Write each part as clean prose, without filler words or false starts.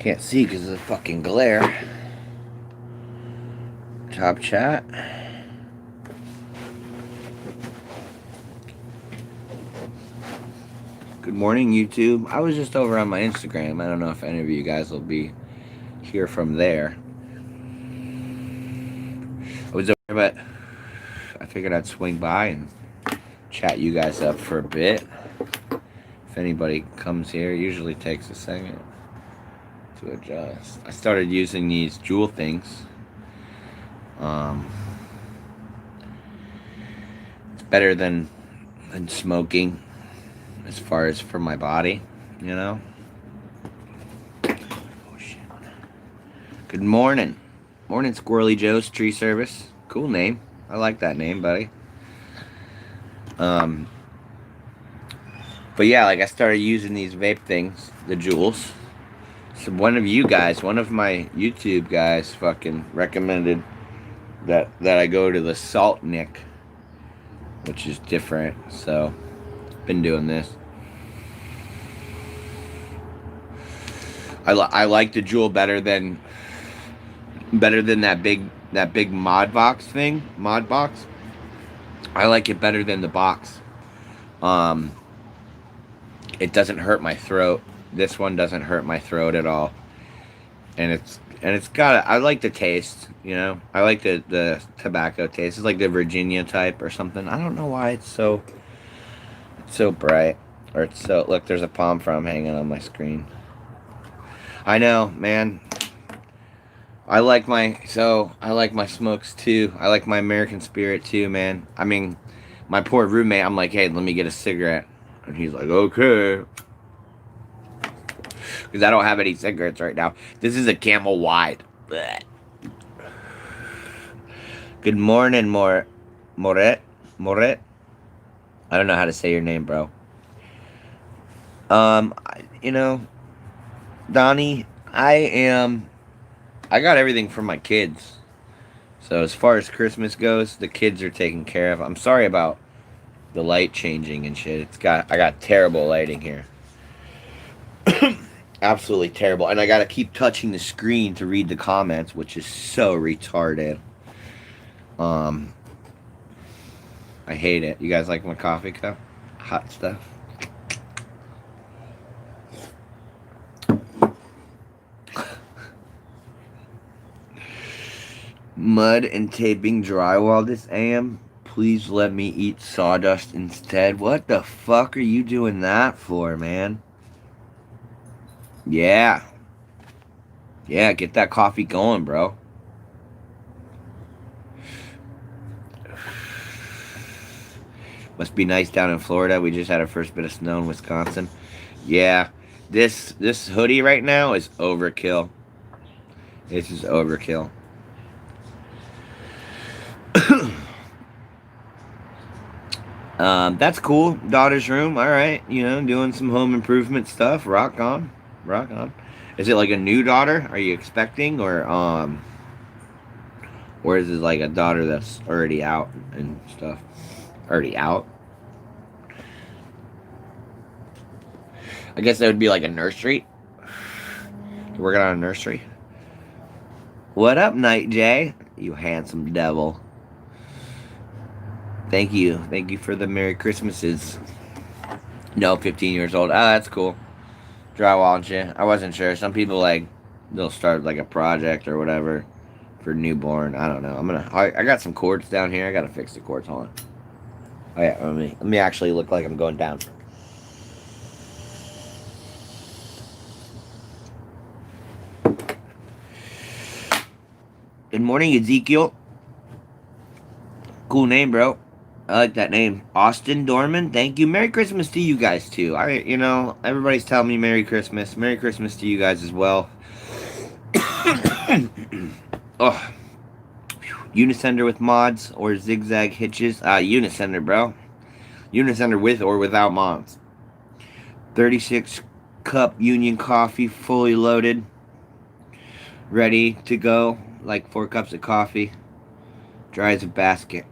Can't see because of the fucking glare. Top chat. Good morning, YouTube. I was just over on my Instagram. I don't know if any of you guys will be here from there. I was over, but I figured I'd swing by and chat you guys up for a bit. If anybody comes here, it usually takes a second to adjust. I started using these jewel things. It's better than smoking as far as for my body, you know. Oh shit. Good morning. Morning, Squirrely Joe's Tree Service. Cool name. I like that name, buddy. But yeah, like I started using these vape things, the jewels. So one of you guys, one of my YouTube guys fucking recommended that I go to the Salt Nick, which is different. So been doing this. I like the jewel better than that big mod box thing. Mod box. I like it better than the box. It doesn't hurt my throat. This one doesn't hurt my throat at all. And it's got I like the taste, you know. I like the tobacco taste. It's like the Virginia type or something. I don't know why it's so bright, or it's so, look, there's a palm frond hanging on my screen. I know, man. I like my smokes too. I like my American Spirit too, man. I mean, my poor roommate, I'm like, hey, let me get a cigarette. And he's like, okay. Because I don't have any cigarettes right now. This is a Camel White. Blech. Good morning, Moret. I don't know how to say your name, bro. You know, Donnie, I got everything for my kids. So as far as Christmas goes, the kids are taken care of. I'm sorry about the light changing and shit. I got terrible lighting here. Absolutely terrible. And I gotta keep touching the screen to read the comments, which is so retarded. I hate it. You guys like my coffee cup? Hot stuff. Mud and taping drywall this AM. Please let me eat sawdust instead. What the fuck are you doing that for, man? Yeah. Yeah, get that coffee going, bro. Must be nice down in Florida. We just had our first bit of snow in Wisconsin. Yeah. This hoodie right now is overkill. This is overkill. That's cool. Daughter's room. All right. You know, doing some home improvement stuff. Rock on. Rock on. Is it like a new daughter? Are you expecting, or is it like a daughter that's already out and stuff? Already out? I guess that would be like a nursery. You're working on a nursery. What up, Night Jay? You handsome devil. Thank you. Thank you for the Merry Christmases. No, 15 years old. Oh, that's cool. Drywall and shit. I wasn't sure. Some people, like, they'll start like a project or whatever for newborn. I don't know. I got some cords down here. I gotta fix the cords. Hold on. Oh yeah, let me actually look like I'm going down. Good morning, Ezekiel. Cool name, bro. I like that name. Austin Dorman, thank you. Merry Christmas to you guys, too. Everybody's telling me Merry Christmas. Merry Christmas to you guys as well. Oh. Unisender with mods or zigzag hitches. Unisender, bro. Unisender with or without mods. 36 cup Union coffee, fully loaded. Ready to go. Like 4 cups of coffee. Dry as a basket.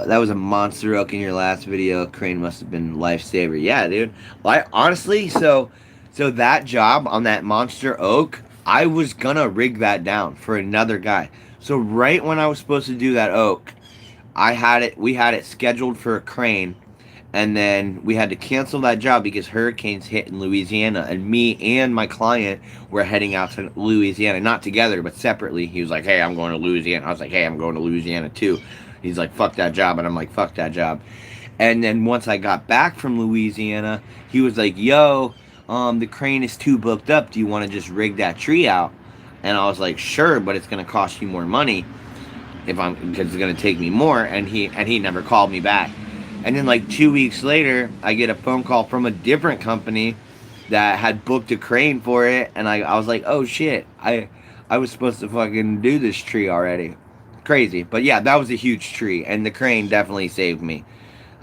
That was a monster oak in your last video. Crane must have been lifesaver. Yeah, dude. Honestly, so So that job on that monster oak, I was gonna rig that down for another guy. So right when I was supposed to do that oak, we had it scheduled for a crane, and then we had to cancel that job because hurricanes hit in Louisiana, and me and my client were heading out to Louisiana, not together but separately. He was like, "Hey, I'm going to Louisiana." I was like, "Hey, I'm going to Louisiana too." He's like, "Fuck that job," and I'm like, "Fuck that job." And then once I got back from Louisiana, he was like, "Yo, the crane is too booked up. Do you want to just rig that tree out?" And I was like, "Sure, but it's gonna cost you more money if I'm because it's gonna take me more." And he never called me back. And then like 2 weeks later, I get a phone call from a different company that had booked a crane for it, and I was like, "Oh shit, I was supposed to fucking do this tree already." Crazy, but yeah, that was a huge tree, and the crane definitely saved me.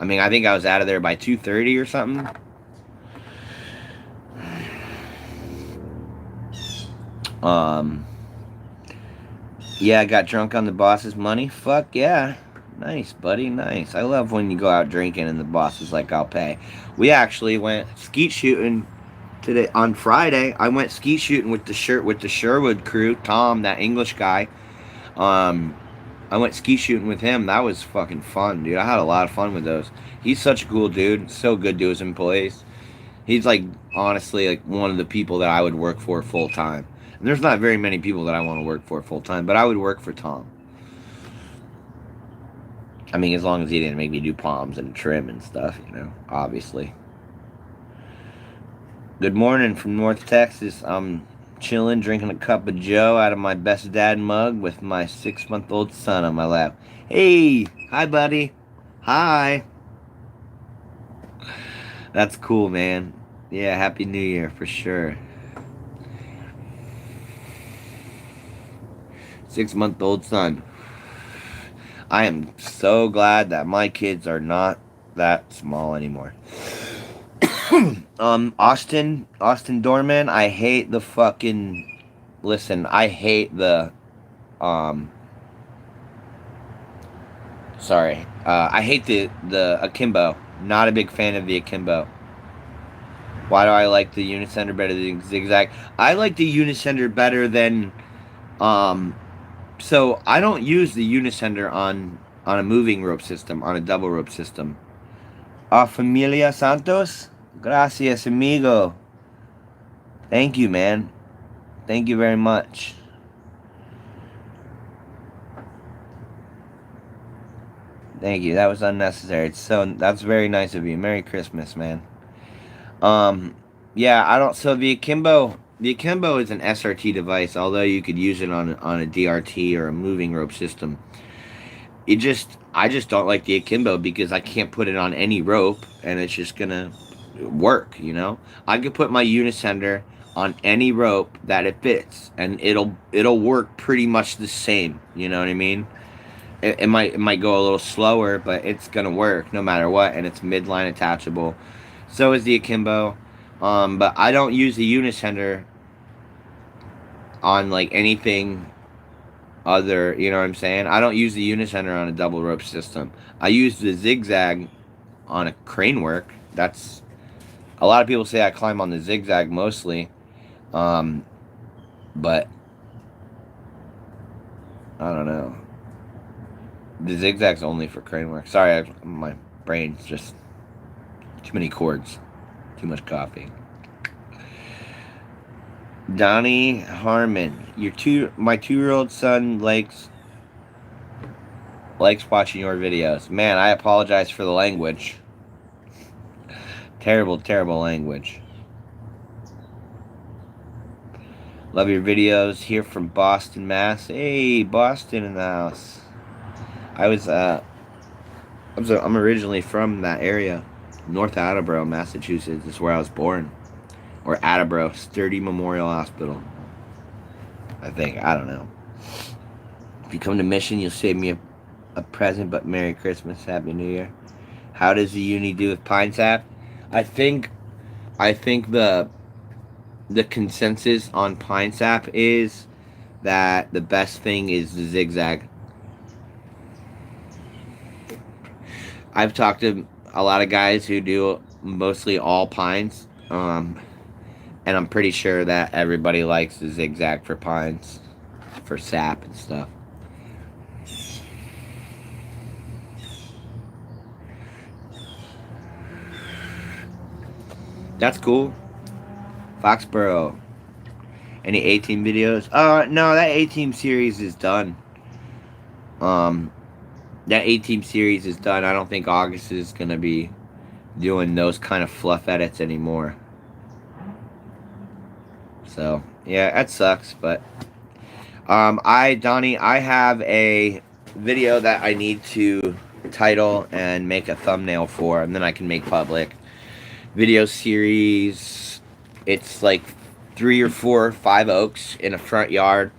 I mean, I think I was out of there by 2:30 or something. Um, yeah, I got drunk on the boss's money. Fuck yeah. Nice, buddy. Nice. I love when you go out drinking and the boss is like, "I'll pay." We actually went skeet shooting today on Friday. I went skeet shooting with the Sherwood crew. Tom, that English guy. Um, I went skeet shooting with him. That was fucking fun, dude. I had a lot of fun with those. He's such a cool dude. So good to his employees. He's like honestly like one of the people that I would work for full time. And there's not very many people that I want to work for full time, but I would work for Tom. I mean, as long as he didn't make me do palms and trim and stuff, obviously. Good morning from North Texas. I'm chilling, drinking a cup of Joe out of my best dad mug with my 6-month-old son on my lap. Hey, hi, buddy. Hi. That's cool, man. Yeah, Happy New Year for sure. 6-month-old son. I am so glad that my kids are not that small anymore. Austin Dorman, I hate the fucking. Listen, I hate the. Um, sorry. I hate the akimbo. Not a big fan of the akimbo. Why do I like the unicenter better than the zigzag? I like the unicenter better than. Um, so I don't use the unicenter on a moving rope system, on a double rope system. Familia Santos? Gracias, amigo. Thank you, man. Thank you very much. Thank you. That was unnecessary. That's very nice of you. Merry Christmas, man. Um, yeah, I don't. So the akimbo is an SRT device. Although you could use it on a DRT or a moving rope system. I just don't like the akimbo because I can't put it on any rope, and it's just gonna work. I could put my unicenter on any rope that it fits, and it'll work pretty much the same. You know what I mean? It might go a little slower, but it's gonna work no matter what, and it's midline attachable. So is the akimbo, but I don't use the unicenter on like anything other. You know what I'm saying? I don't use the unicenter on a double rope system. I use the zigzag on a crane work. That's a lot of people say I climb on the zigzag mostly, but I don't know. The zigzag's only for crane work. Sorry, my brain's just too many chords, too much coffee. Donnie Harmon, my 2-year-old son likes watching your videos. Man, I apologize for the language. Terrible, terrible language. Love your videos. Here from Boston, Mass. Hey, Boston in the house. I'm originally from that area, North Attleboro, Massachusetts. Is where I was born, or Attleboro Sturdy Memorial Hospital. I think, I don't know. If you come to Mission, you'll save me a present. But Merry Christmas, Happy New Year. How does the uni do with pine sap? I think the consensus on pine sap is that the best thing is the zigzag. I've talked to a lot of guys who do mostly all pines, and And I'm pretty sure that everybody likes the zigzag for pines, for sap and stuff. That's cool. Foxborough. Any A-Team videos? No, that A-Team series is done. Um, that A-Team series is done. I don't think August is gonna be doing those kind of fluff edits anymore. So yeah, that sucks. But Donnie, I have a video that I need to title and make a thumbnail for, and then I can make public. Video series. It's like 3 or 4, 5 oaks in a front yard.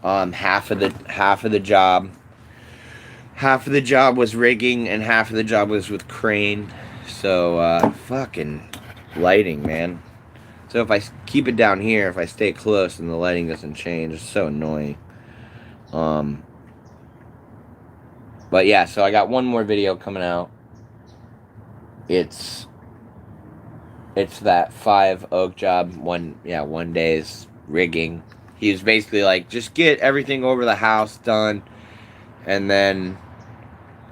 Half of the job was rigging, and half of the job was with crane. So fucking lighting, man. So if I keep it down here, if I stay close, and the lighting doesn't change, it's so annoying. But yeah, so I got one more video coming out. It's that 5 oak job, one day's rigging. He was basically like, just get everything over the house done, and then,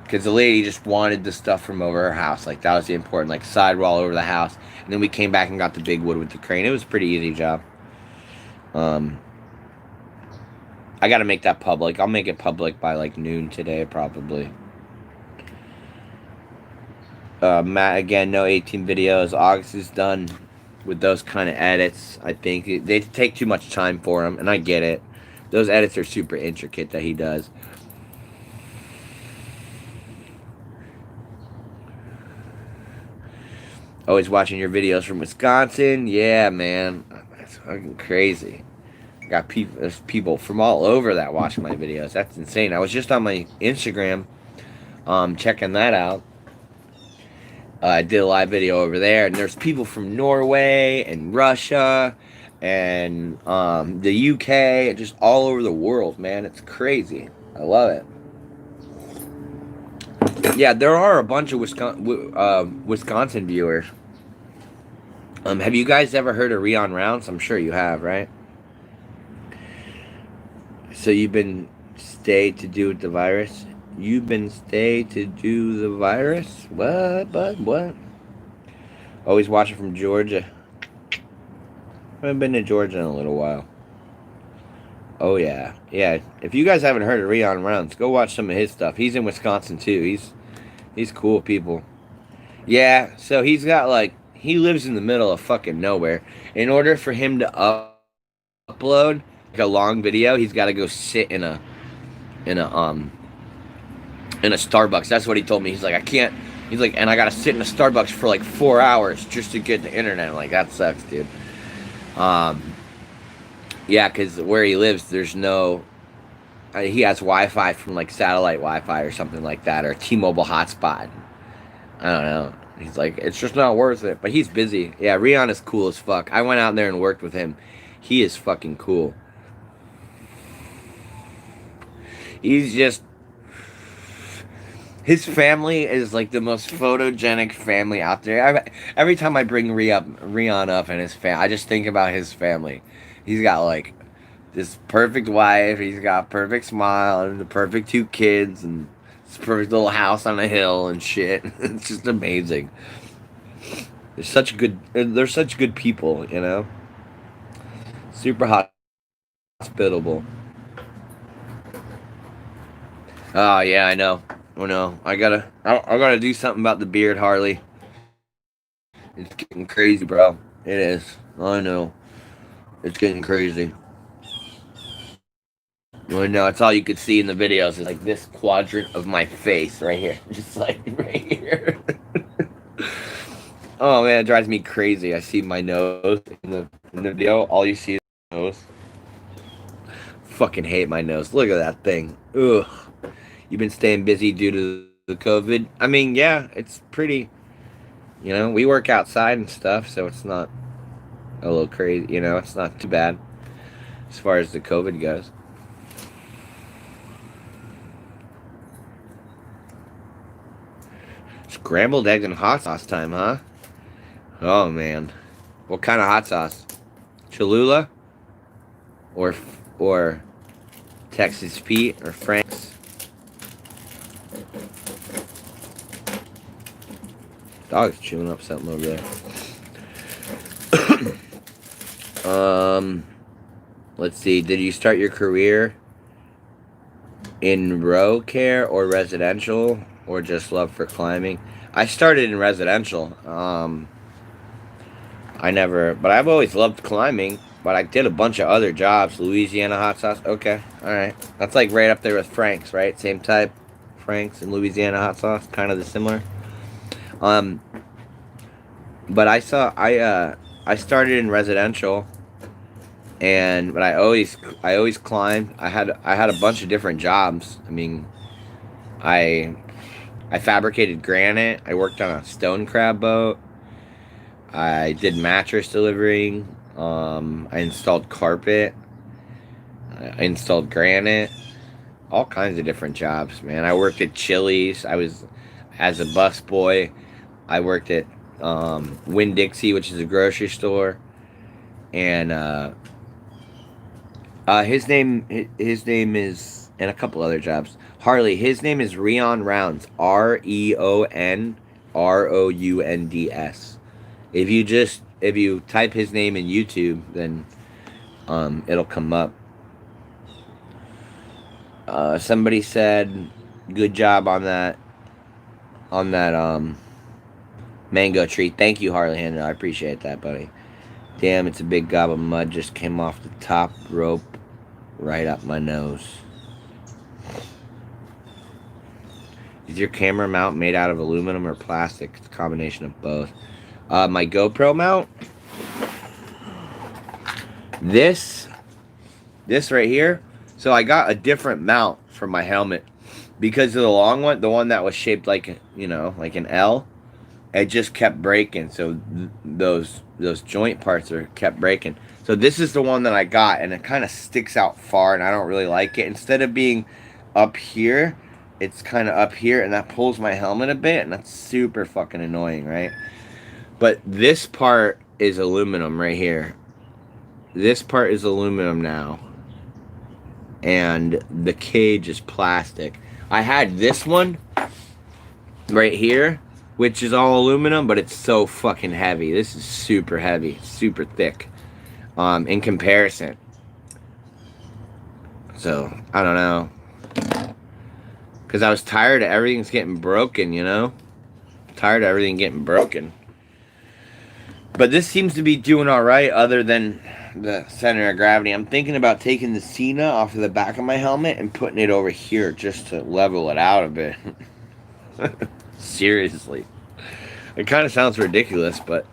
because the lady just wanted the stuff from over her house, like that was the important, like sidewall over the house, and then we came back and got the big wood with the crane. It was a pretty easy job. I gotta make that public. I'll make it public by like noon today, probably. Matt, again, no 18 videos. August is done with those kind of edits. I think they take too much time for him, and I get it. Those edits are super intricate that he does. Always watching your videos from Wisconsin. Yeah, man. That's fucking crazy. Got people, there's people from all over that watch my videos. That's insane. I was just on my Instagram, checking that out. I did a live video over there, and there's people from Norway and Russia and the UK, just all over the world, man. It's crazy. I love it. Yeah, there are a bunch of Wisconsin viewers. Have you guys ever heard of Rion Rounds? I'm sure you have, right? So you've been stayed to do with the virus? You've been stayed to do the virus? What, bud? What? Always watching from Georgia. Haven't been to Georgia in a little while. Oh, yeah. Yeah, if you guys haven't heard of Rion Rounds, go watch some of his stuff. He's in Wisconsin, too. He's cool, people. Yeah, so he's got, like, he lives in the middle of fucking nowhere. In order for him to upload like a long video, he's got to go sit in a Starbucks. That's what he told me. He's like, I can't. He's like, and I got to sit in a Starbucks for like 4 hours just to get the internet. I'm like, that sucks, dude. Yeah, because where he lives, there's no. He has Wi-Fi from like satellite Wi-Fi or something like that, or T-Mobile hotspot. I don't know. He's like, it's just not worth it. But he's busy. Yeah, Rion is cool as fuck. I went out there and worked with him. He is fucking cool. He's just. His family is like the most photogenic family out there. Every time I bring Rion up and his family, I just think about his family. He's got like this perfect wife. He's got a perfect smile and the perfect 2 kids and this perfect little house on a hill and shit. It's just amazing. They're such good people, you know. Super hospitable. Oh yeah, I know. Oh no, I gotta do something about the beard, Harley. It's getting crazy, bro. It is. I know. It's getting crazy. Well, no, it's all you could see in the videos. Is like this quadrant of my face right here, just like right here. Oh man, it drives me crazy. I see my nose in the video. All you see is my nose. Fucking hate my nose. Look at that thing. Ugh. You've been staying busy due to the COVID? I mean, yeah, it's pretty, you know, we work outside and stuff, so it's not a little crazy, you know, it's not too bad as far as the COVID goes. Scrambled eggs and hot sauce time, huh? Oh, man. What kind of hot sauce? Cholula, or Texas Pete, or Frank's. Dog's chewing up something over there. Let's see. Did you start your career in row care or residential, or just love for climbing? I started in residential. But I've always loved climbing. But I did a bunch of other jobs. Louisiana hot sauce. Okay, all right. That's like right up there with Frank's, right? Same type. Frank's and Louisiana hot sauce, kind of the similar. But I started in residential, but I always climbed. I had a bunch of different jobs. I mean, I fabricated granite. I worked on a stone crab boat. I did mattress delivering. I installed carpet. I installed granite. All kinds of different jobs, man. I worked at Chili's. As a bus boy. I worked at Winn-Dixie, which is a grocery store, and his name is, and a couple other jobs. Harley, his name is Reon Rounds, ReonRounds. If you type his name in YouTube, then it'll come up. Somebody said, "Good job on that mango tree." Thank you, Harley Handler. I appreciate that, buddy. Damn, it's a big gob of mud just came off the top rope right up my nose. Is your camera mount made out of aluminum or plastic? It's a combination of both. My GoPro mount, this right here. So I got a different mount for my helmet because of the long one, the one that was shaped like, like an L. It just kept breaking, so those joint parts kept breaking. So this is the one that I got, and it kind of sticks out far, and I don't really like it. Instead of being up here, it's kind of up here, and that pulls my helmet a bit, and that's super fucking annoying, right? But this part is aluminum right here. This part is aluminum now, and the cage is plastic. I had this one right here, which is all aluminum, but it's so fucking heavy. This is super heavy, super thick, in comparison. So, I don't know. Because I was tired of everything's getting broken, Tired of everything getting broken. But this seems to be doing alright, other than the center of gravity. I'm thinking about taking the Cena off of the back of my helmet and putting it over here just to level it out a bit. Seriously. It kind of sounds ridiculous, but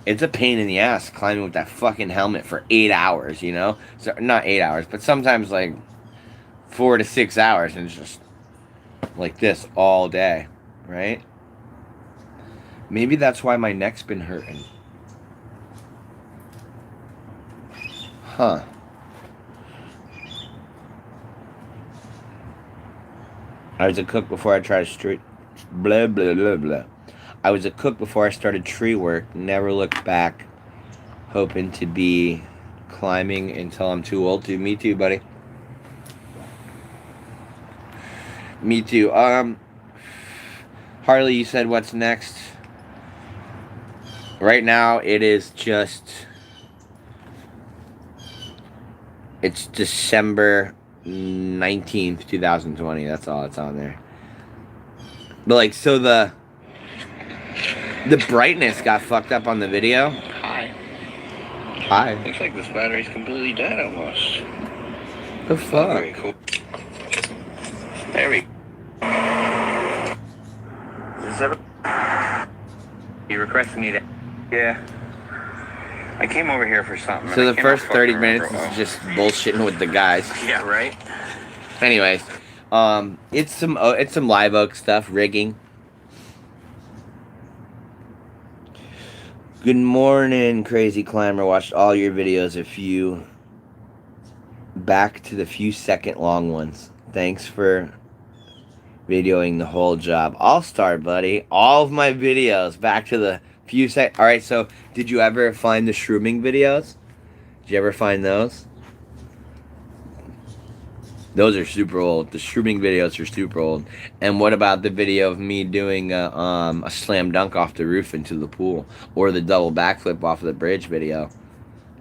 it's a pain in the ass climbing with that fucking helmet for 8 hours, So, not 8 hours, but sometimes like 4 to 6 hours, and it's just like this all day, right? Maybe that's why my neck's been hurting. Huh. I was a cook before I tried street. Blah, blah, blah, blah. I was a cook before I started tree work. Never looked back. Hoping to be climbing until I'm too old to. Me too, buddy. Me too. Harley, you said what's next? Right now, it's December 19th, 2020. That's all it's on there. But so the brightness got fucked up on the video. Hi. Looks like this battery's completely dead almost. The fuck? Very cool. There we go. Is this you requested me to? Yeah. I came over here for something. So the first 30 minutes is just bullshitting with the guys. Yeah, right. Anyways, it's some live oak stuff, rigging. Good morning, Crazy Climber. Watched all your videos, back to the few second long ones. Thanks for videoing the whole job. All-star, buddy. All of my videos back to the few second. All right, so did you ever find the shrooming videos? Did you ever find those? Those are super old. The streaming videos are super old. And what about the video of me doing a slam dunk off the roof into the pool, or the double backflip off of the bridge video?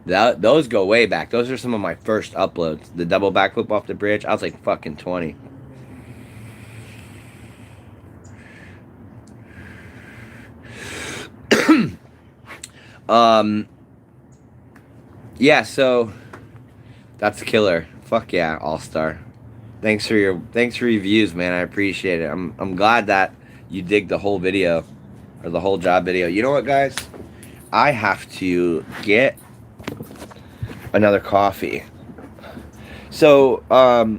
Those go way back. Those are some of my first uploads. The double backflip off the bridge, I was like fucking 20. Yeah, so that's killer. Fuck yeah, All-Star. Thanks for your views, man. I appreciate it. I'm glad that you dig the whole video, or the whole job video. You know what, guys? I have to get another coffee. So,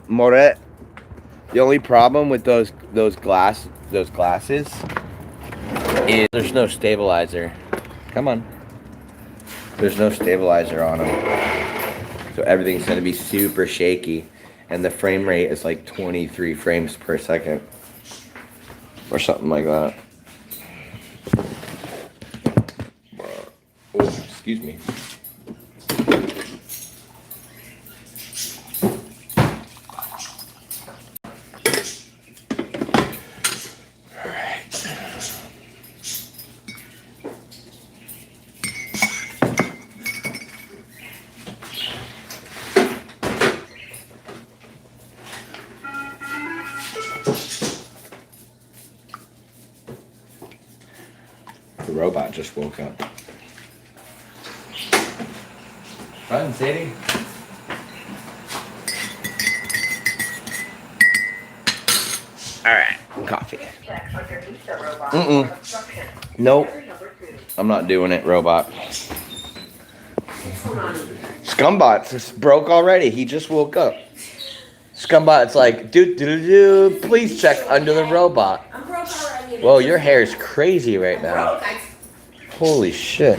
Moret, the only problem with those glasses is there's no stabilizer. Come on. There's no stabilizer on them. So everything's going to be super shaky. And the frame rate is like 23 frames per second. Or something like that. Oh, excuse me. The robot just woke up. Run, Sadie. Alright, coffee. Nope. I'm not doing it, robot. Scumbot's just broke already. He just woke up. Scumbot's like, please check under the robot. I'm broke already. Whoa, your hair is crazy right now. Holy shit.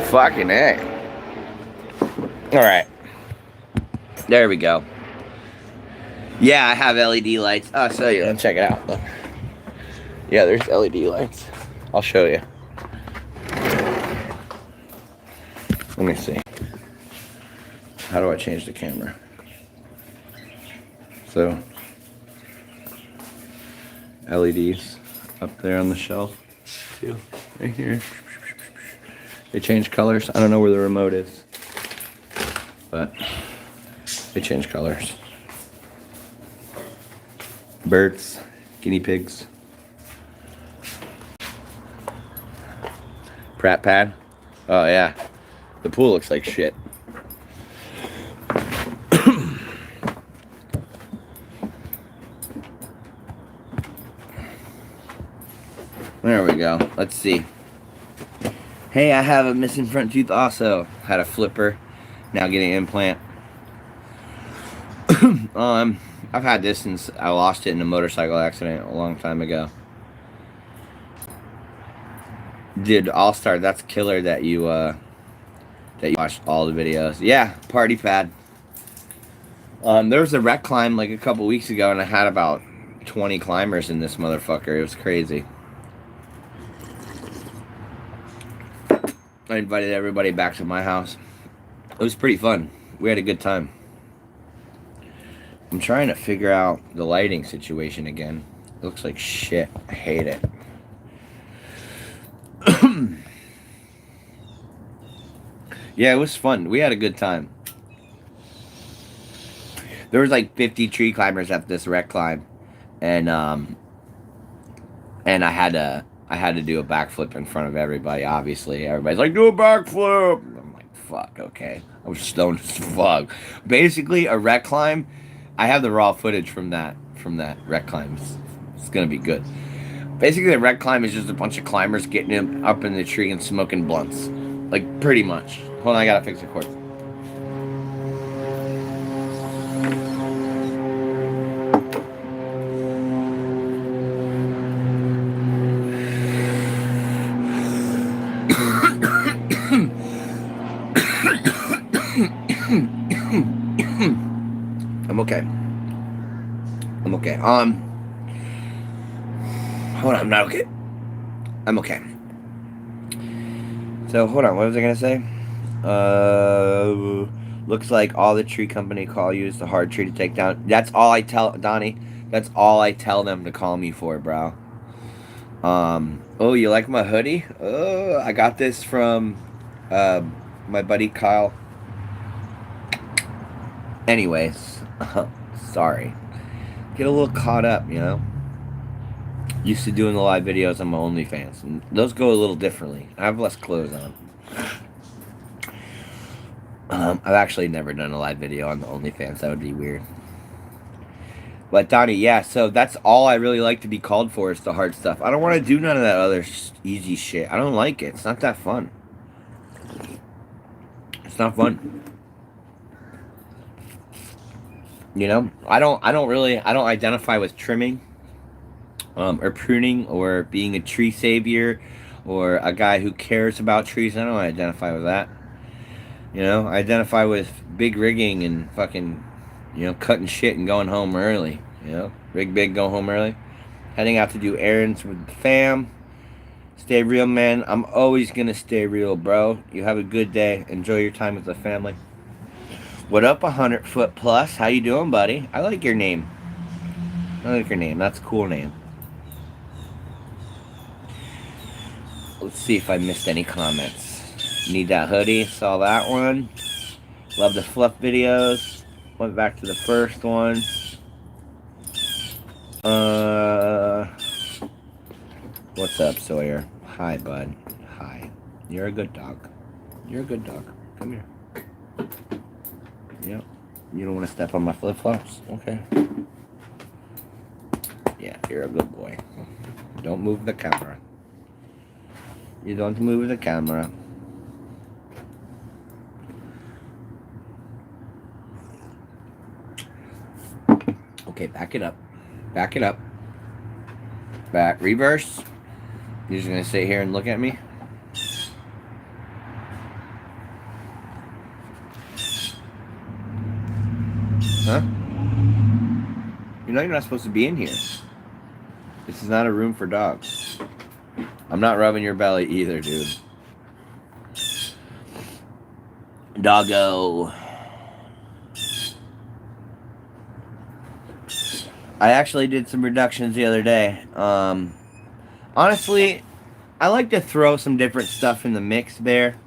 Fucking A. Alright. There we go. Yeah, I have LED lights. I'll show you. Check it out. Look. Yeah, there's LED lights. I'll show you. Let me see. How do I change the camera? So, LEDs up there on the shelf. Too. Right here. They change colors. I don't know where the remote is, but they change colors. Birds, guinea pigs. Prat pad. Oh yeah. The pool looks like shit. There we go. Let's see. Hey, I have a missing front tooth also. Had a flipper. Now getting an implant. I've had this since I lost it in a motorcycle accident a long time ago. Dude, All-Star, that's killer that you watched all the videos. Yeah, party pad. There was a rec climb like a couple weeks ago, and I had about 20 climbers in this motherfucker. It was crazy. I invited everybody back to my house. It was pretty fun. We had a good time. I'm trying to figure out the lighting situation again. It looks like shit. I hate it. Yeah, it was fun. We had a good time. There was like 50 tree climbers at this rec climb, and I had to do a backflip in front of everybody. Obviously, everybody's like, "Do a backflip." I'm like, "Fuck, okay." I was stoned as fuck. Basically, a rec climb. I have the raw footage from that rec climb. It's gonna be good. Basically, the rec climb is just a bunch of climbers getting up in the tree and smoking blunts, like pretty much. Hold on, I gotta fix the cord. I'm okay. I'm okay. Hold on, I'm not okay. I'm okay. So, hold on. What was I going to say? Looks like all the tree company call you is the hard tree to take down. That's all I tell... Donnie, that's all I tell them to call me for, bro. Oh, you like my hoodie? Oh, I got this from my buddy Kyle. Anyways, sorry. Get a little caught up, you know? Used to doing the live videos on my OnlyFans, and those go a little differently. I have less clothes on. I've actually never done a live video on the OnlyFans. That would be weird. But Donnie, yeah, so that's all I really like to be called for is the hard stuff. I don't want to do none of that other easy shit. I don't like it. It's not that fun. It's not fun. You know, I don't identify with trimming, or pruning, or being a tree savior, or a guy who cares about trees. I don't identify with that. You know, I identify with big rigging and fucking, you know, cutting shit and going home early. You know, rig big, go home early. Heading out to do errands with the fam. Stay real, man. I'm always gonna stay real, bro. You have a good day. Enjoy your time with the family. What up, 100-foot plus? How you doing, buddy? I like your name. I like your name. That's a cool name. Let's see if I missed any comments. Need that hoodie. Saw that one. Love the fluff videos. Went back to the first one. What's up, Sawyer? Hi, bud. Hi. You're a good dog. You're a good dog. Come here. Yep. You don't want to step on my flip-flops? Okay. Yeah, you're a good boy. Don't move the camera. You don't move the camera. Okay, back it up. Back it up. Back. Reverse. You're just going to sit here and look at me? Huh? You know you're not supposed to be in here. This is not a room for dogs. I'm not rubbing your belly either, dude. Doggo. I actually did some reductions the other day. Honestly, I like to throw some different stuff in the mix there.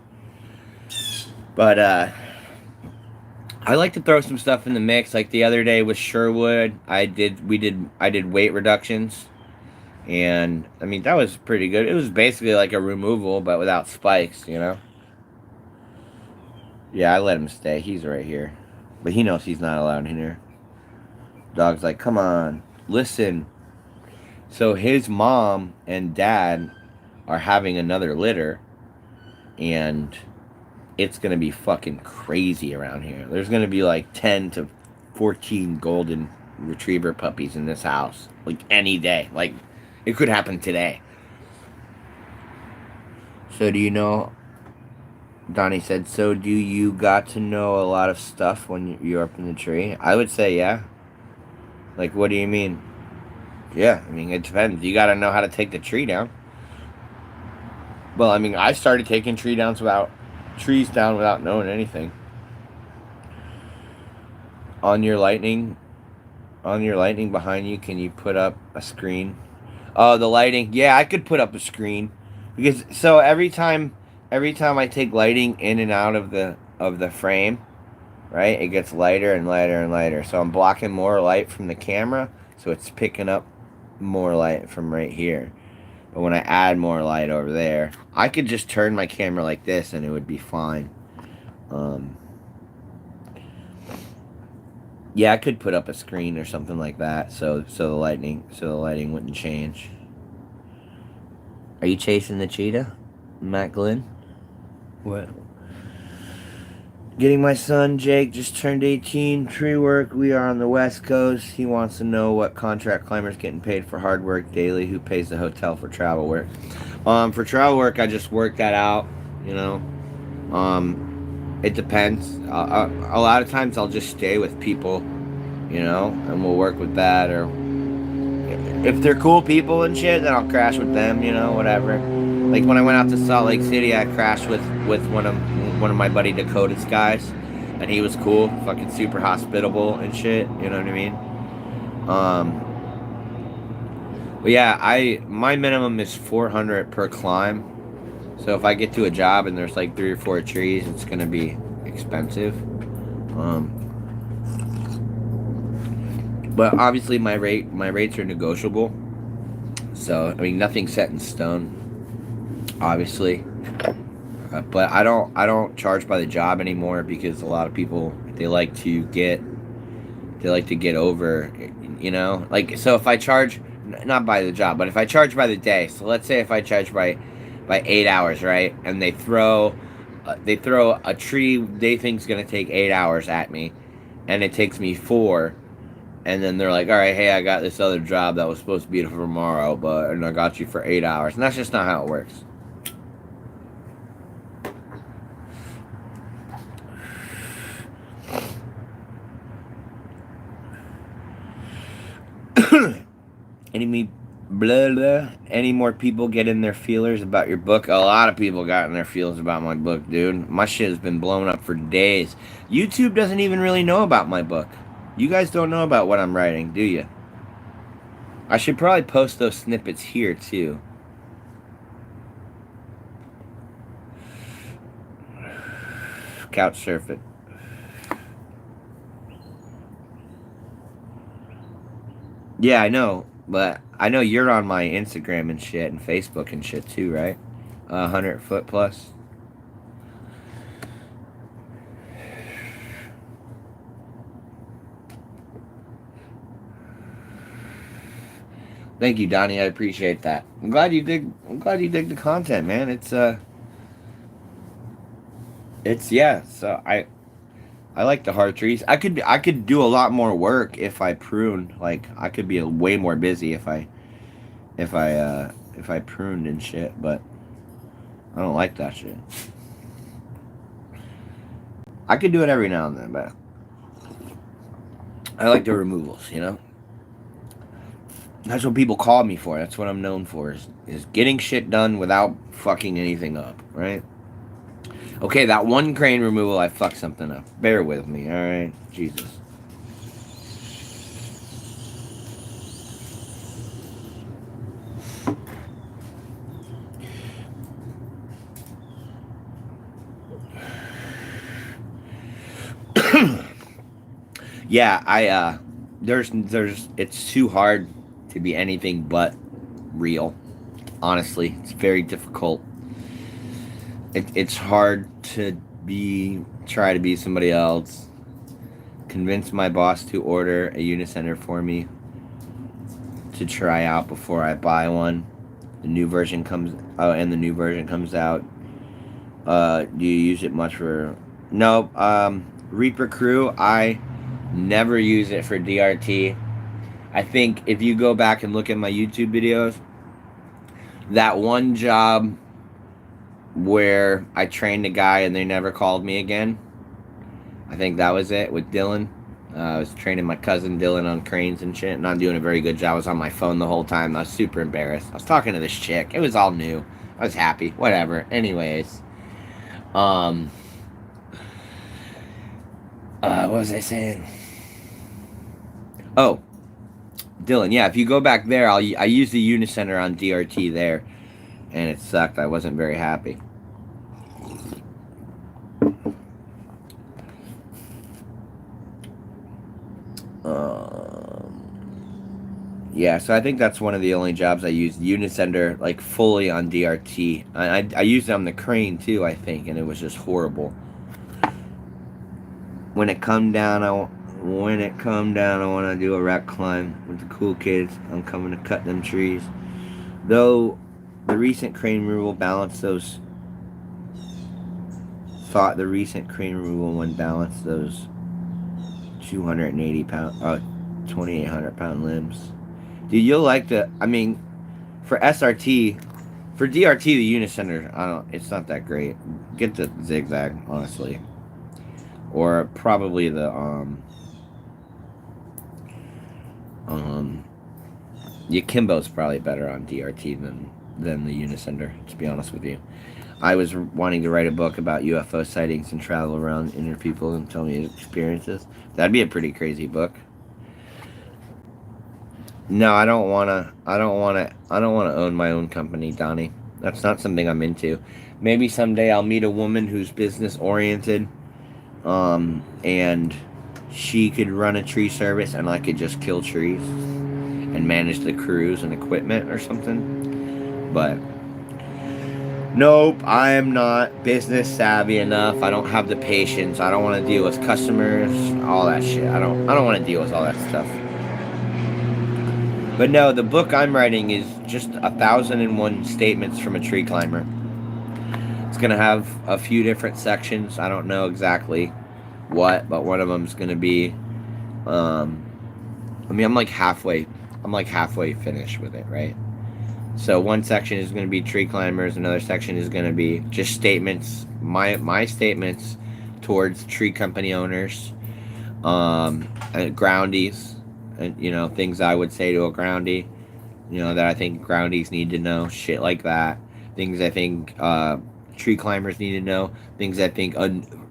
But, I like to throw some stuff in the mix. Like the other day with Sherwood, I did weight reductions. And, I mean, that was pretty good. It was basically like a removal, but without spikes, you know? Yeah, I let him stay. He's right here. But he knows he's not allowed in here. Dog's like, come on, listen. So his mom and dad are having another litter. And it's going to be fucking crazy around here. There's going to be like 10 to 14 golden retriever puppies in this house. Like any day. Like, it could happen today. So do you know... Donnie said, so do you got to know a lot of stuff when you're up in the tree? I would say, yeah. Like, what do you mean? Yeah, I mean, it depends. You got to know how to take the tree down. Well, I mean, I started taking trees down without knowing anything. On your lightning behind you, can you put up a screen? Oh, the lighting. Yeah, I could put up a screen. Because, so every time I take lighting in and out of the frame, right, it gets lighter and lighter and lighter. So I'm blocking more light from the camera, so it's picking up more light from right here. But when I add more light over there, I could just turn my camera like this and it would be fine. Yeah, I could put up a screen or something like that, so the lighting wouldn't change. Are you chasing the cheetah, Matt Glenn? What? Getting my son, Jake, just turned 18. Tree work. We are on the West Coast. He wants to know what contract climber's getting paid for hard work daily. Who pays the hotel for travel work? For travel work, I just work that out, you know. It depends. A lot of times I'll just stay with people, you know, and we'll work with that. Or, you if they're cool people and shit, then I'll crash with them, you know, whatever. Like when I went out to Salt Lake City, I crashed with one of my buddy Dakota's guys, and he was cool, fucking super hospitable and shit. You know what I mean? But yeah, my minimum is 400 per climb. So if I get to a job and there's like 3 or 4 trees, it's gonna be expensive. But obviously my rates are negotiable. So I mean nothing's set in stone. Obviously, but I don't charge by the job anymore because a lot of people they like to get over, you know. Like so if I charge not by the job, but if I charge by the day. So let's say if I charge by 8 hours, right? And they throw a tree they think's gonna take 8 hours at me, and it takes me 4. And then they're like, all right, hey, I got this other job that was supposed to be for tomorrow, and I got you for 8 hours. And that's just not how it works. Any more people get in their feelers about your book? A lot of people got in their feelers about my book, dude. My shit has been blown up for days. YouTube doesn't even really know about my book. You guys don't know about what I'm writing, do you? I should probably post those snippets here, too. Couch surf it. Yeah, I know. But I know you're on my Instagram and shit and Facebook and shit too, right? 100 foot plus. Thank you, Donnie. I appreciate that. I'm glad you dig the content, man. It's yeah. So I like the hard trees. I could do a lot more work if I pruned. Like I could be way more busy if I pruned and shit, but I don't like that shit. I could do it every now and then, but I like the removals, you know? That's what people call me for. That's what I'm known for, is getting shit done without fucking anything up, right? Okay, that one crane removal, I fucked something up. Bear with me, alright? Jesus. Yeah, it's too hard to be anything but real. Honestly, it's very difficult. It's hard to try to be somebody else. Convince my boss to order a Unicenter for me to try out before I buy one. The new version comes out. Do you use it much for? No. Reaper Crew, I never use it for DRT. I think if you go back and look at my YouTube videos, that one job where I trained a guy and they never called me again, I think that was it with Dylan. I was training my cousin Dylan on cranes and shit, not doing a very good job. I was on my phone the whole time. I was super embarrassed. I was talking to this chick. It was all new. I was happy. Whatever. Anyways. What was I saying? Oh. Dylan, yeah, if you go back there, I used the Unicenter on DRT there, and it sucked. I wasn't very happy. Yeah, so I think that's one of the only jobs I used Unicenter like fully on DRT. I used it on the crane too, I think, and it was just horrible. When it come down, I want to do a rock climb with the cool kids. I'm coming to cut them trees. Though the recent crane removal balanced those. Thought the recent crane removal one balanced those 280 pound, 2,800 pound limbs. Dude, you'll like the. I mean, for SRT, for DRT, the Unicenter, it's not that great. Get the zigzag, honestly, or probably the The Akimbo's probably better on DRT than the Unisender, to be honest with you. I was wanting to write a book about UFO sightings and travel around inner people and tell me experiences. That'd be a pretty crazy book. No, I don't wanna. I don't wanna. I don't wanna own my own company, Donnie. That's not something I'm into. Maybe someday I'll meet a woman who's business oriented, and she could run a tree service, and I could just kill trees and manage the crews and equipment or something. But nope, I am not business savvy enough. I don't have the patience. I don't want to deal with customers, all that shit. I don't want to deal with all that stuff. But no, the book I'm writing is just 1,001 statements from a tree climber. It's gonna have a few different sections. I don't know exactly what, but one of them's gonna be. I mean, I'm like halfway finished with it, right? So one section is going to be tree climbers. Another section is going to be just statements, my statements towards tree company owners, and groundies, and things I would say to a groundie, that I think groundies need to know, shit like that. Things I think tree climbers need to know. Things I think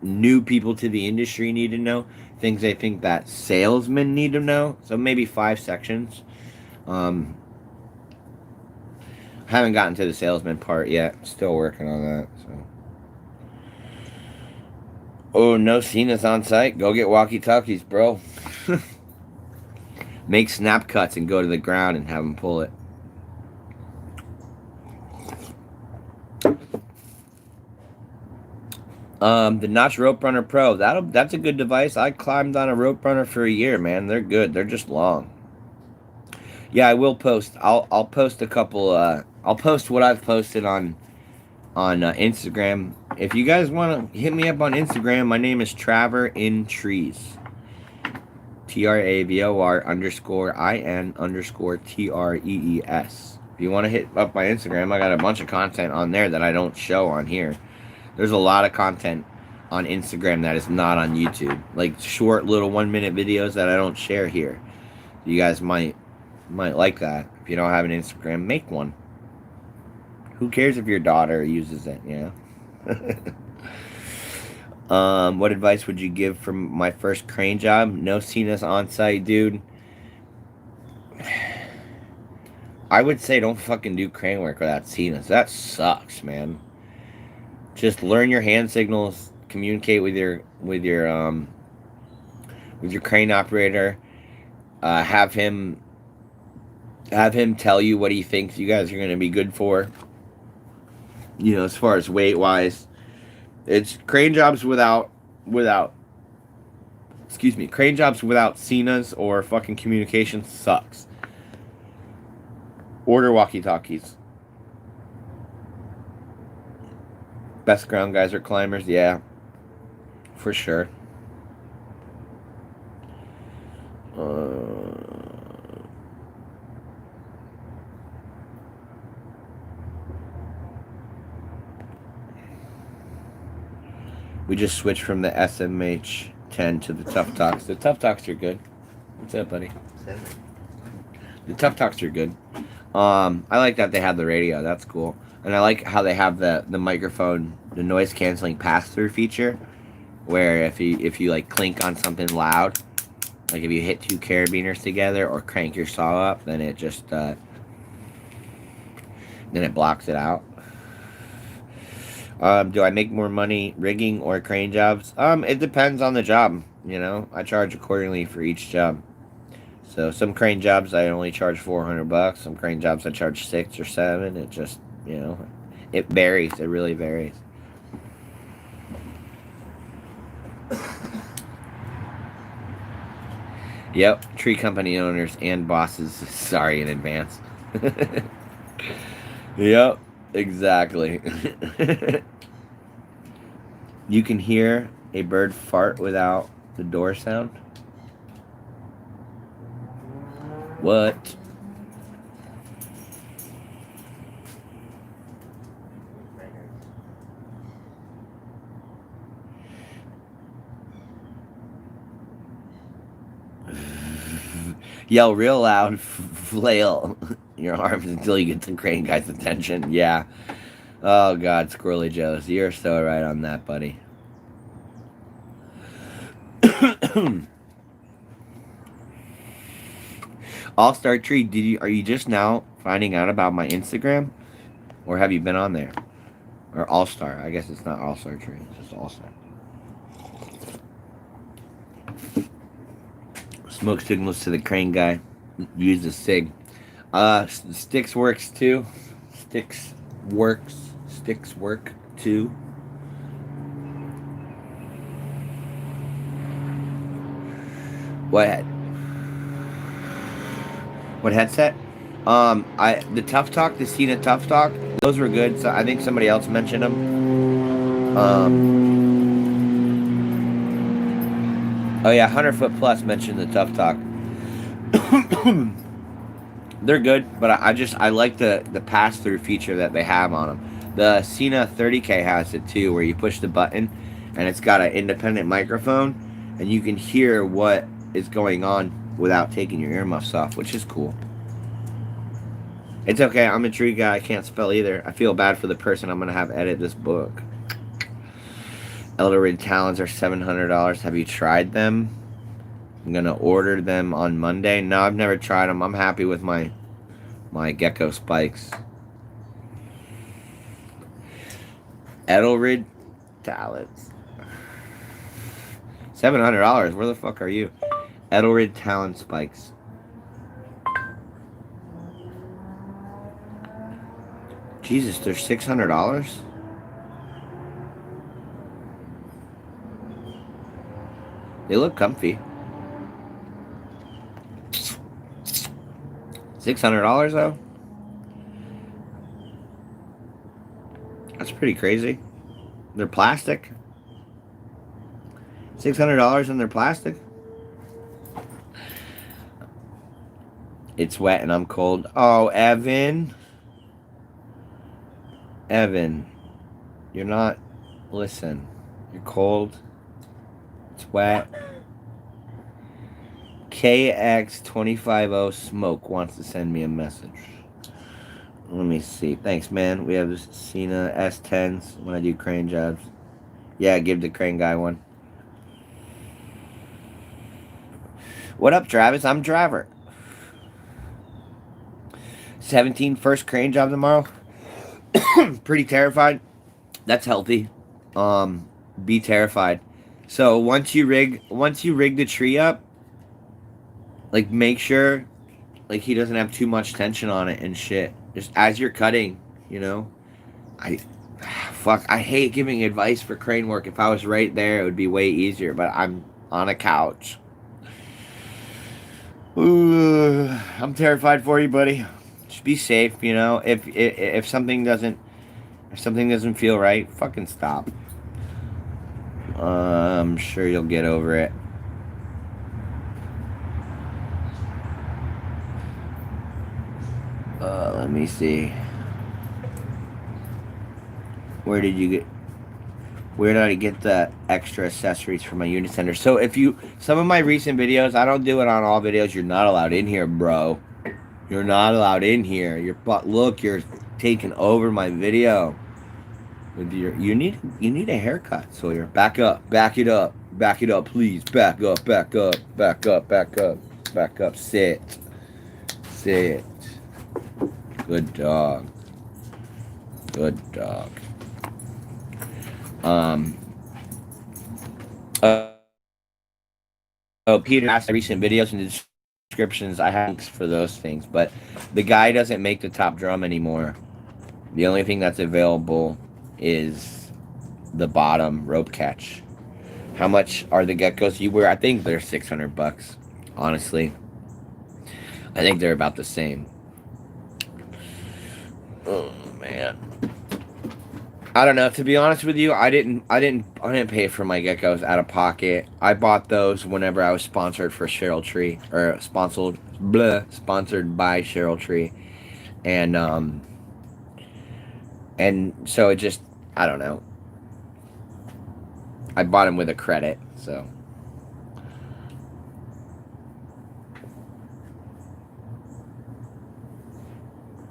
new people to the industry need to know. Things I think that salesmen need to know. So maybe 5 sections. Haven't gotten to the salesman part yet. Still working on that. So. Oh, no Cena's on site. Go get walkie-talkies, bro. Make snap cuts and go to the ground and have them pull it. The Notch Rope Runner Pro. That's a good device. I climbed on a rope runner for a year, man. They're good. They're just long. Yeah, I will post. I'll post a couple. I'll post what I've posted on Instagram. If you guys want to hit me up on Instagram, my name is Traver in Trees. TRAVOR_IN_TREES. If you want to hit up my Instagram, I got a bunch of content on there that I don't show on here. There's a lot of content on Instagram that is not on YouTube, like short little 1-minute videos that I don't share here. You guys might like that. If you don't have an Instagram, make one. Who cares if your daughter uses it, what advice would you give for my first crane job? No Cena's on site, dude. I would say don't fucking do crane work without Cena's. That sucks, man. Just learn your hand signals, communicate with your crane operator. Have him tell you what he thinks you guys are going to be good for. As far as weight wise, it's crane jobs without Cena's or fucking communication sucks. Order walkie-talkies. Best ground guys are climbers, yeah, for sure. We just switched from the SMH-10 to the Tough Talks. The Tough Talks are good. What's up, buddy? The Tough Talks are good. I like that they have the radio. That's cool. And I like how they have the microphone, the noise canceling pass-through feature, where if you like clink on something loud, like if you hit 2 carabiners together or crank your saw up, then it just then it blocks it out. Do I make more money rigging or crane jobs? It depends on the job. I charge accordingly for each job. So some crane jobs I only charge $400. Some crane jobs I charge 6 or 7. It just it varies. It really varies. Yep, tree company owners and bosses. Sorry in advance. Yep. Exactly. You can hear a bird fart without the door sound. What? Yell real loud, flail your arms until you get the crane guy's attention. Yeah. Oh God, Squirrely Joe's. You're so right on that, buddy. All Star Tree, are you just now finding out about my Instagram? Or have you been on there? Or All Star. I guess it's not All Star Tree, it's just All Star. Smoke signals to the crane guy. Use the SIG. Sticks works too. Sticks work too. What headset? The Tough Talk, the Cena Tough Talk, those were good. So I think somebody else mentioned them. Oh yeah, 100 Foot Plus mentioned the Tough Talk. They're good, but I like the pass through feature that they have on them. The Cena 30K has it too, where you push the button, and it's got an independent microphone, and you can hear what is going on without taking your earmuffs off, which is cool. It's okay, I'm a tree guy, I can't spell either. I feel bad for the person I'm gonna have edit this book. Elder Ring Talons are $700. Have you tried them? I'm gonna order them on Monday. No, I've never tried them. I'm happy with my gecko spikes. Edelrid Talons. $700. Where the fuck are you? Edelrid Talon spikes. Jesus, they're $600. They look comfy. $600 though? That's pretty crazy. They're plastic. $600 and they're plastic? It's wet and I'm cold. Oh, Evan. Evan. You're not... Listen. You're cold. It's wet. KX250 Smoke wants to send me a message. Let me see. Thanks, man. We have this Cena S10s when I do crane jobs. Yeah, give the crane guy one. What up, Travis? I'm Driver. 17 first crane job tomorrow. Pretty terrified. That's healthy. Be terrified. So once you rig the tree up, like make sure like he doesn't have too much tension on it and shit. Just as you're cutting, you know. I hate giving advice for crane work. If I was right there, it would be way easier, but I'm on a couch. Ooh, I'm terrified for you, buddy. Just be safe, you know. If something doesn't feel right, fucking stop. I'm sure you'll get over it. Let me see. Where did I get the extra accessories for my Unicenter? So some of my recent videos, I don't do it on all videos. You're not allowed in here, bro. You're not allowed in here. You're taking over my video. You need a haircut, Sawyer. Back up, back it up, please. Back up. Sit. Good dog. Peter asked recent videos in the descriptions. I have links for those things, but the guy doesn't make the top drum anymore. The only thing that's available is the bottom rope catch. How much are the geckos you wear? I think they're $600. Honestly, I think they're about the same. Oh man, I don't know. To be honest with you, I didn't pay for my geckos out of pocket. I bought those whenever I was sponsored for Cheryl Tree, or sponsored by Cheryl Tree, and so it just, I don't know. I bought them with a credit, so.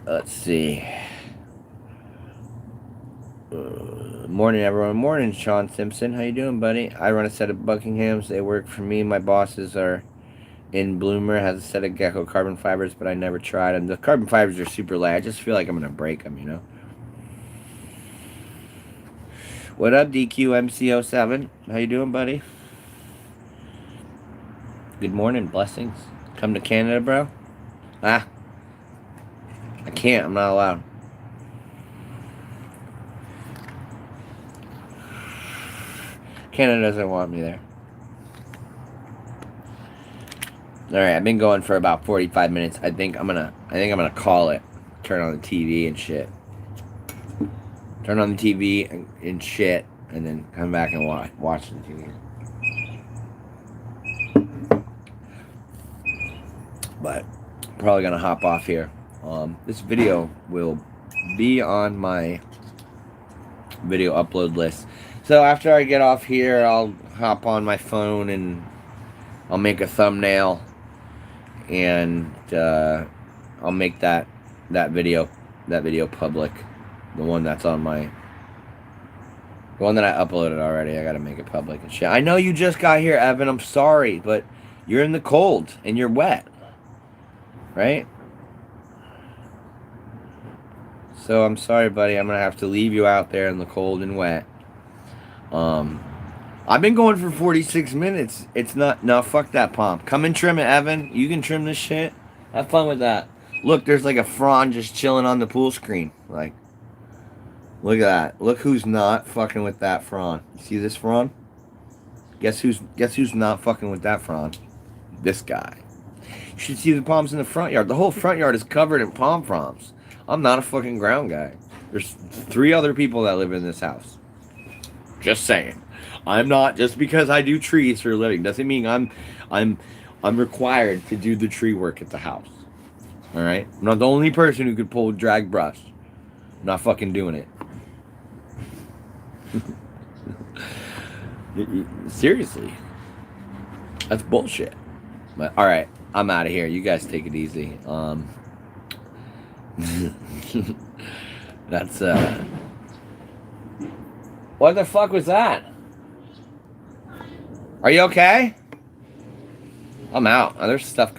Let's see. Morning, everyone. Morning, Sean Simpson. How you doing, buddy? I run a set of Buckinghams. They work for me. My bosses are in Bloomer. Has a set of Gecko carbon fibers, but I never tried them. The carbon fibers are super light. I just feel like I'm gonna break them, you know. What up, DQMC07? How you doing, buddy? Good morning, blessings. Come to Canada, bro? I can't. I'm not allowed. Canada doesn't want me there. All right, I've been going for about 45 minutes. I think I'm gonna call it. Turn on the TV and shit. Turn on the TV and shit, and then come back and watch the TV. But probably gonna hop off here. This video will be on my video upload list. So after I get off here, I'll hop on my phone and I'll make a thumbnail, and I'll make that video public. The one that's on the one that I uploaded already. I gotta make it public and shit. I know you just got here, Evan. I'm sorry, but you're in the cold and you're wet, right? So I'm sorry, buddy. I'm gonna have to leave you out there in the cold and wet. I've been going for 46 minutes. It's not... No, fuck that pomp. Come and trim it, Evan. You can trim this shit. Have fun with that. Look, there's like a frond just chilling on the pool screen. Like, look at that. Look who's not fucking with that frond. You see this frond? Guess who's not fucking with that frond? This guy. You should see the palms in the front yard. The whole front yard is covered in palm fronds. I'm not a fucking ground guy. There's 3 other people that live in this house. Just saying. I'm not, just because I do trees for a living doesn't mean I'm required to do the tree work at the house. All right? I'm not the only person who could pull a drag brush. I'm not fucking doing it. Seriously. That's bullshit. But all right, I'm out of here. You guys take it easy. That's what the fuck was that? Are you okay? I'm out. There's stuff